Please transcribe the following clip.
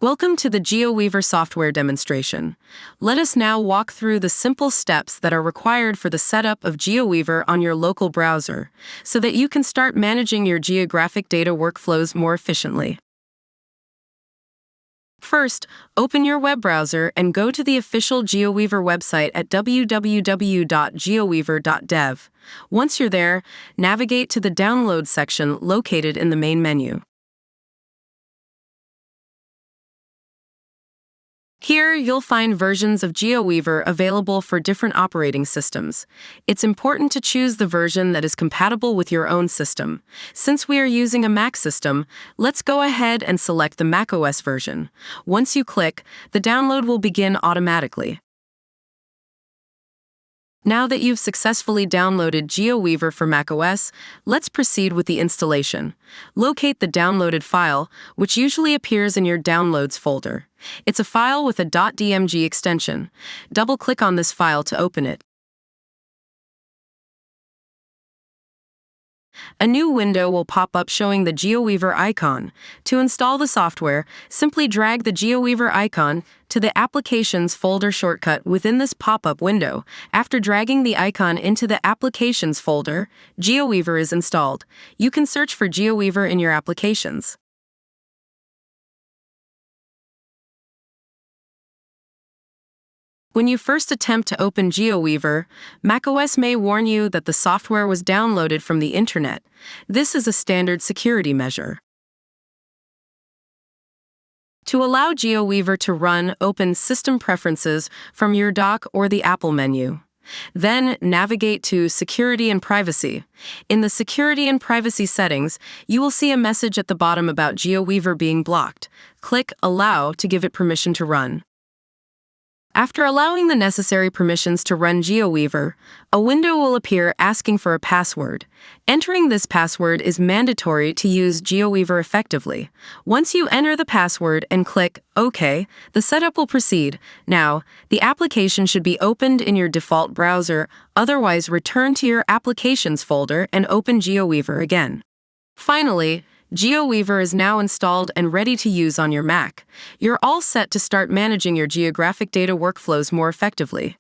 Welcome to the GeoWeaver software demonstration. Let us now walk through the simple steps that are required for the setup of GeoWeaver on your local browser, so that you can start managing your geographic data workflows more efficiently. First, open your web browser and go to the official GeoWeaver website at www.geoweaver.dev. Once you're there, navigate to the Download section located in the main menu. Here, you'll find versions of GeoWeaver available for different operating systems. It's important to choose the version that is compatible with your own system. Since we are using a Mac system, let's go ahead and select the macOS version. Once you click, the download will begin automatically. Now that you've successfully downloaded GeoWeaver for macOS, let's proceed with the installation. Locate the downloaded file, which usually appears in your Downloads folder. It's a file with a .dmg extension. Double-click on this file to open it. A new window will pop up showing the GeoWeaver icon. To install the software, simply drag the GeoWeaver icon to the Applications folder shortcut within this pop-up window. After dragging the icon into the Applications folder, GeoWeaver is installed. You can search for GeoWeaver in your applications. When you first attempt to open GeoWeaver, macOS may warn you that the software was downloaded from the internet. This is a standard security measure. To allow GeoWeaver to run, open System Preferences from your dock or the Apple menu. Then navigate to Security and Privacy. In the Security and Privacy settings, you will see a message at the bottom about GeoWeaver being blocked. Click Allow to give it permission to run. After allowing the necessary permissions to run GeoWeaver, a window will appear asking for a password. Entering this password is mandatory to use GeoWeaver effectively. Once you enter the password and click OK, the setup will proceed. Now, the application should be opened in your default browser, otherwise return to your Applications folder and open GeoWeaver again. Finally, GeoWeaver is now installed and ready to use on your Mac. You're all set to start managing your geographic data workflows more effectively.